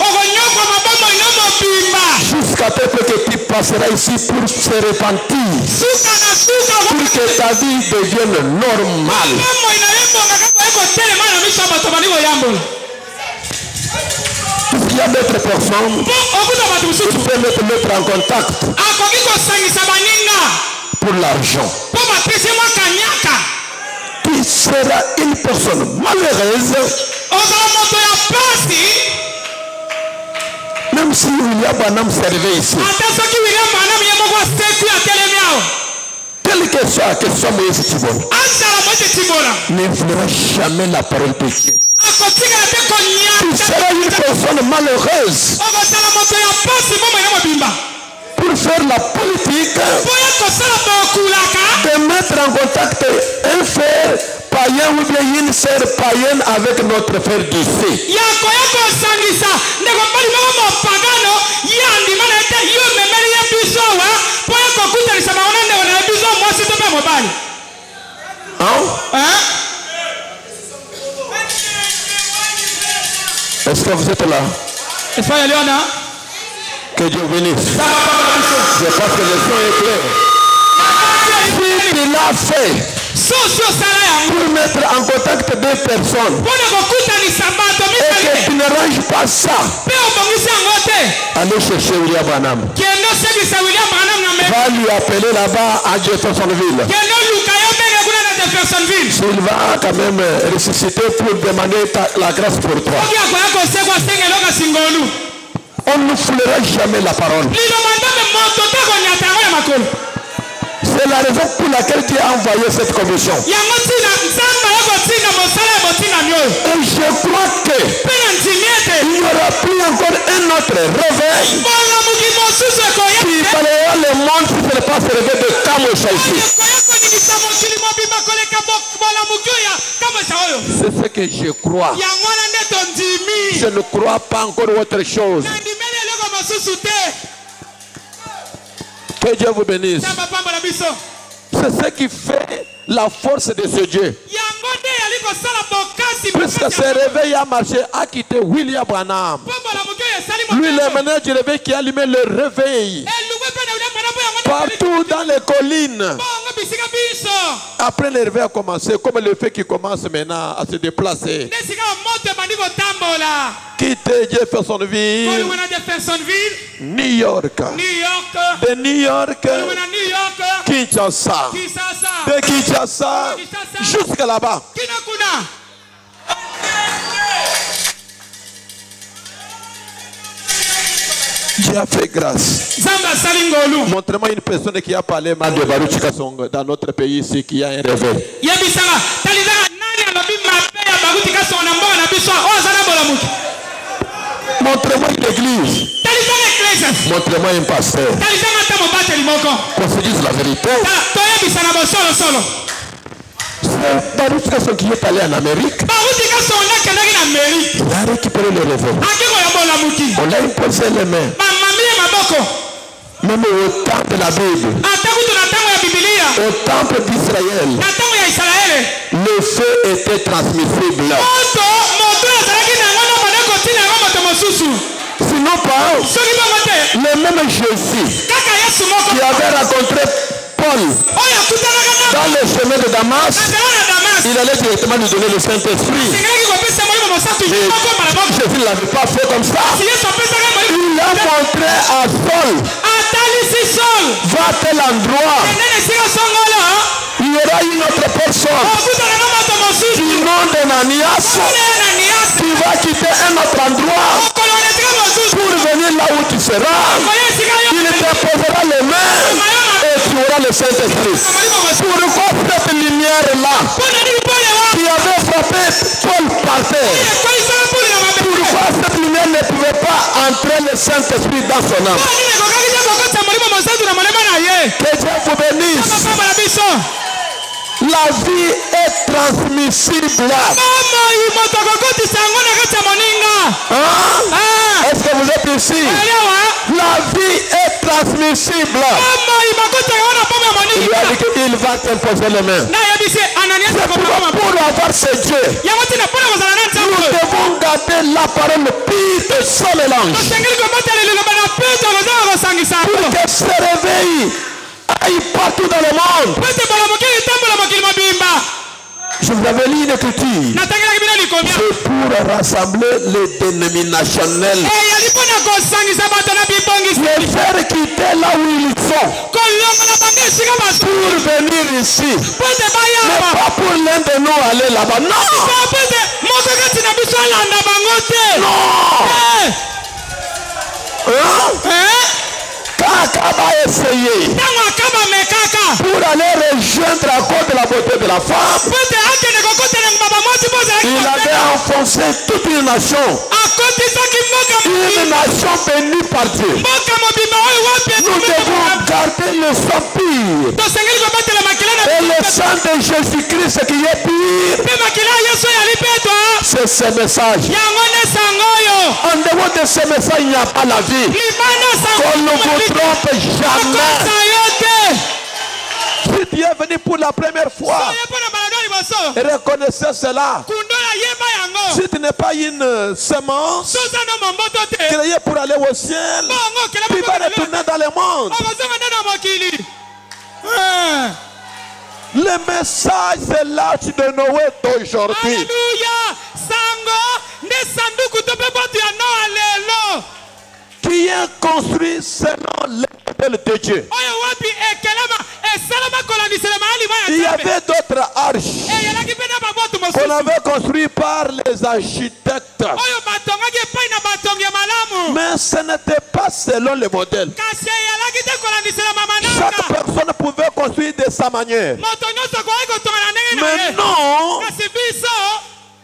Ogonyoko mabamo inomo bimba. Jusqu'à ce que tu passeras ici pour se repentir. Suka na suka. Pour que ta vie devienne normale. Mamo inalembo ngakako eko tele mana biso abatomani go yambo. Il y a d'autres personnes qui peuvent mettre en contact pour l'argent. Tu seras une personne malheureuse. Même si William Branham servait ici. Quelle que soit Moïse Tibora, ne fera jamais la parole de Dieu. Tu seras une personne malheureuse pour faire la politique, de mettre en contact un frère païen ou bien une sœur païenne avec notre frère d'ici. Est-ce que vous êtes là? Que Dieu bénisse. Je pense que le son est clair. Si tu l'as fait pour mettre en contact deux personnes et que tu ne ranges pas ça, allez chercher William Branham. Va lui appeler là-bas à Jeffersonville. Il va quand même ressusciter pour demander la grâce pour toi. On ne foulera jamais la parole. C'est la raison pour laquelle tu as envoyé cette commission. Et je crois qu'il n'y aura plus encore un autre réveil qui parlera le monde si ce n'est pas se réveiller de Kamosha ici. C'est ce que je crois. Je ne crois pas encore autre chose. Que Dieu vous bénisse. C'est ce qui fait la force de ce Dieu. Puisque ce réveil a marché, a quitté William Branham. Lui, le manager du réveil qui a allumé le réveil. Partout dans les collines. Après le réveil a commencé, comme le fait qu'il commence maintenant à se déplacer. Quitter Jeffersonville, New York, de New York, Kinshasa, de Kinshasa jusqu'à là-bas. Dieu a fait grâce. Montrez-moi une personne qui a parlé mal de Baruch Kasongo dans notre pays ici qui a un réveil. Montrez-moi une église. Montrez-moi un pasteur. Qu'on se dise la vérité. C'est Baruch Kasongo qui est allé en Amérique. Il a récupéré le réveil. On l'a imposé les mains. Même au temple de la Bible, au temple d'Israël, le feu était transmissible. Sinon pas, le même Jésus qui avait rencontré Paul dans le chemin de Damas, il allait directement lui donner le Saint-Esprit. Jésus ne l'avait pas fait comme ça. Il a montré à Saul, va à tel endroit, il y aura une autre personne du nom d'Ananias qui va quitter un autre endroit pour venir là où tu seras. Il te posera les mains et tu auras le Saint-Esprit. Pourquoi cette lumière-là qui avait frappé Paul par terre, pourquoi cette lumière ne pouvait pas entrer le Saint-Esprit dans son âme? Que Dieu vous bénisse. La vie est transmissible. Hein? Est-ce que vous êtes ici? La vie est transmissible. Il a dit qu'il va t'imposer les mains. C'est pour avoir ce Dieu, nous devons garder la parole pure et sans mélange. Pour que ce réveil aille partout dans le monde. Je vous avais lu une écriture. C'est pour rassembler les dénominationnels. Les faire quitter là où ils sont. Pour venir ici. Mais pas pour l'un de nous aller là-bas. Non. Non. Kaka va essayer pour aller rejoindre à cause de la beauté de la femme. Il avait enfoncé toute une nation. Une nation bénie par Dieu. Nous devons garder le sang pur. Et le sang de Jésus-Christ qui est pur. C'est ce message. En dehors de ce message, il n'y a pas la vie. Qu'on ne vous trompe jamais. Si tu es venu pour la première fois, reconnaissez cela. Si tu n'es pas une semence créée pour aller au ciel, tu vas retourner dans le monde. Le message, c'est l'âge de Noé d'aujourd'hui. Qui est construit selon le modèle de Dieu. Il y avait d'autres arches qu'on avait construites par les architectes. Mais ce n'était pas selon le modèle. Chaque personne pouvait construire de sa manière. Mais non,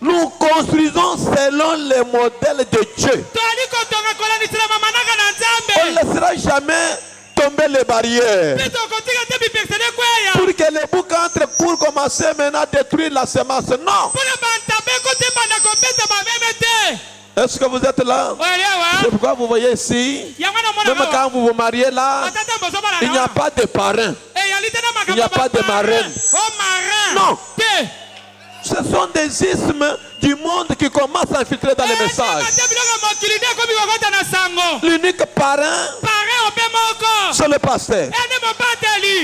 nous construisons selon le modèle de Dieu. On ne laissera jamais tomber les barrières. Pour que les boucs entrent pour commencer maintenant à détruire la semence. Non. Est-ce que vous êtes là? C'est pourquoi vous voyez ici, même quand vous vous mariez là, il n'y a pas de parrain. Il n'y a pas de marraine. Non. Ce sont des ismes du monde qui commencent à infiltrer dans les messages. L'unique parrain, c'est le pasteur.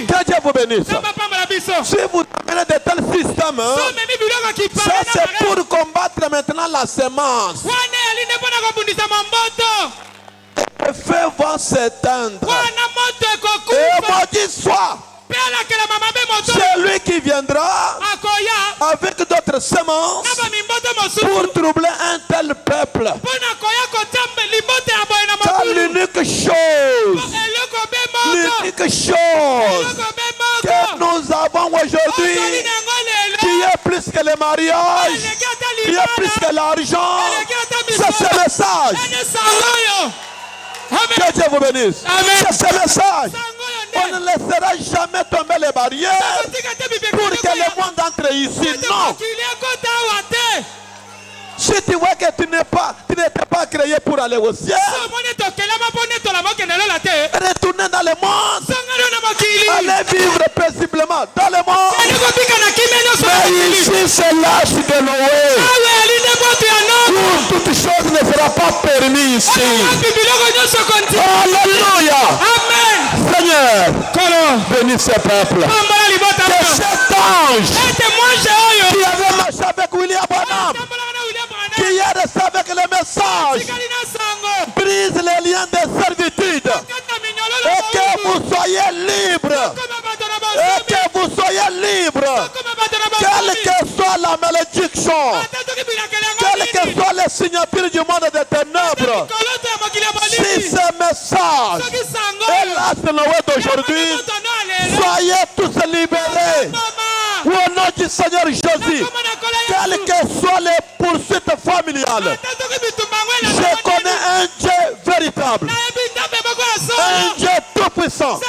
Que Dieu vous bénisse. Si vous amenez de tels systèmes, ça c'est pour combattre maintenant la semence. Le feu va s'éteindre. Et maudit soit celui qui viendra avec d'autres semences pour troubler un tel peuple. Car l'unique chose que nous avons aujourd'hui, qui est plus que le mariage, qui est plus que l'argent, c'est ce message. Que Dieu vous bénisse. C'est ce message. On ne laissera jamais tomber les barrières pour que le monde entre ici. Non. Si tu vois que tu n'étais pas créé pour aller au ciel, retournez dans le monde. Allez vivre paisiblement dans le monde. Mais ici, c'est l'âge de Noé. Où toute chose ne sera pas permise ici. Alléluia. Amen. Seigneur, bénis ce peuple. Que cet ange qui avait marché avec William Branham, qui est resté avec le message, brise les liens de servitude et que vous soyez libres. Et que vous soyez libres. Quelle que soit la malédiction, quelle que soit les signatures du monde des ténèbres, si ce message est l'âge de Noé d'aujourd'hui, soyez tous libérés. Au nom du Seigneur Jésus, quelles que soient les poursuites familiales, je connais un Dieu véritable, un Dieu tout puissant,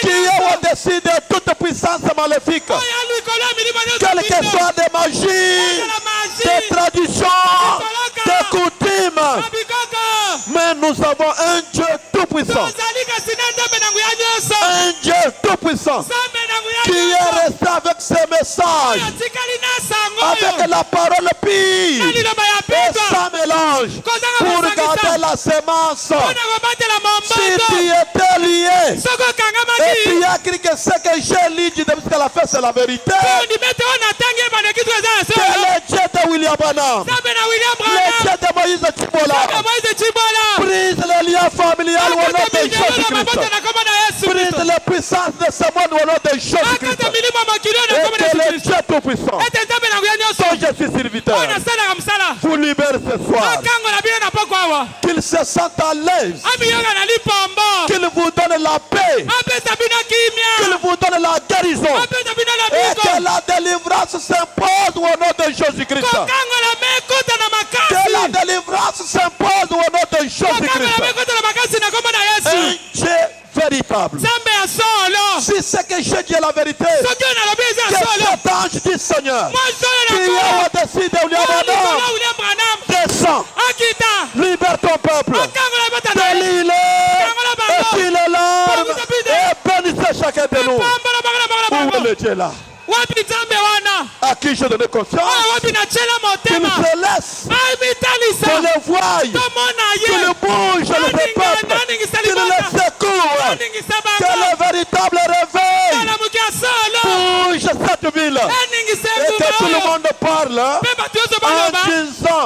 qui est au-dessus de toute puissance maléfique, Un Dieu tout-puissant qui est resté avec ses messages, avec la parole pure et sans mélange pour garder la semence. Si tu étais lié et tu as cru que ce que j'ai lu jusqu'à la fin c'est la vérité, c'est le Dieu de William Branham, le Dieu de Moïse Chibola, brise le lien familial au nom de Jésus-Christ, brise la puissance de ce monde au nom de Jésus-Christ, et que le Dieu tout-puissant, dont je suis serviteur, vous libère ce soir, qu'il se sente à l'aise, qu'il vous donne la paix, qu'il vous donne la guérison, et que la délivrance s'impose au nom de Jésus-Christ. Que la délivrance s'impose au nom de Jésus-Christ. Un Dieu véritable. Si c'est que je dis la vérité, que cet ange du Seigneur qui est au-dessus de William Branham descend, libère ton peuple, délie-le, essuie les larmes et bénissez chacun de nous. Où est le Dieu là? À qui je donne confiance, qu'il se laisse, qu'il le voie, qu'il bouge le peuple, qu'il le secoue, que le véritable réveil bouge cette ville et que tout le monde parle en disant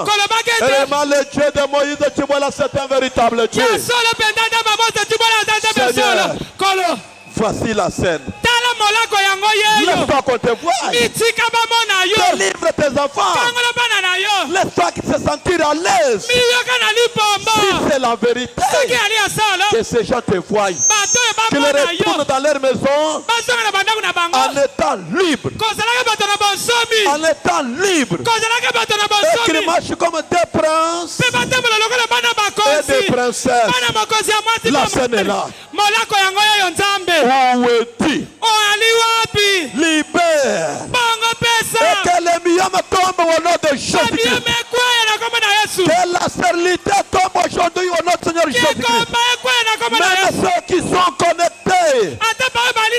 vraiment le Dieu de Moïse de Chibola c'est un véritable Dieu. Seigneur, voici la scène. Laisse-toi qu'on te voie. Délivre tes enfants. Laisse-toi qu'ils se sentent à l'aise. Si c'est la vérité, que ces gens te voient. Qu'ils retournent dans leur maison en étant libres. En étant libres. Et qu'ils marchent comme des princes et des princesses. La scène est là. Où es-tu? Libère. Et que les myomes tombent au nom de Jésus-Christ. Que la stérilité tombe aujourd'hui au nom de Seigneur Jésus-Christ. Même ceux qui sont connectés,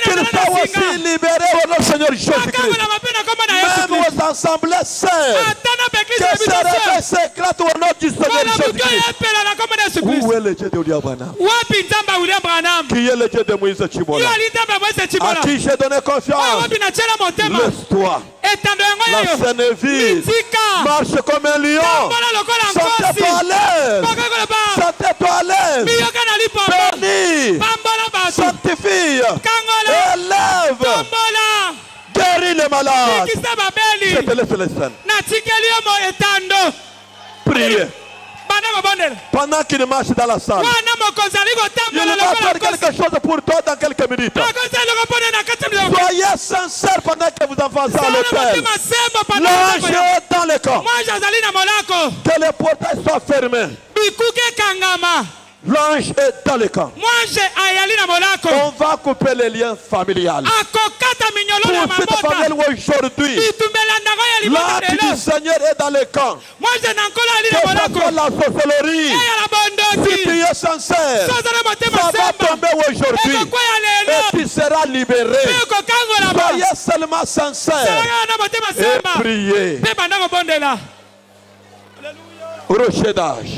qu'ils soient aussi libérés au nom de Seigneur Jésus-Christ. Même aux assemblées sœurs, que ce réveil s'éclate au nom du Seigneur Jésus-Christ. Où est le Dieu de William Branham? Qui est le Dieu de Moïse Chibola? À qui j'ai donné confiance? Laisse-toi. La scène est vide. Marche comme un lion. Sentez-toi à l'aise. Sentez-toi à l'aise. Bénis. Sanctifie. Élève. Guéris les malades. Je te laisse les scènes. Priez. Pendant qu'il marche dans la salle, il va faire quelque chose pour toi dans quelques minutes. Soyez sincères pendant que vous avancez à l'hôtel. L'ange est dans le camp. Que les portails soient fermés. L'ange est dans le camp. On va couper les liens familiales. Pour cette famille aujourd'hui, l'ange du Seigneur est dans le camp. Que ce soit la sorcellerie, si tu es sincère, ça va tomber aujourd'hui et tu seras libéré. Soyez seulement sincère et priez. Rocher d'âge.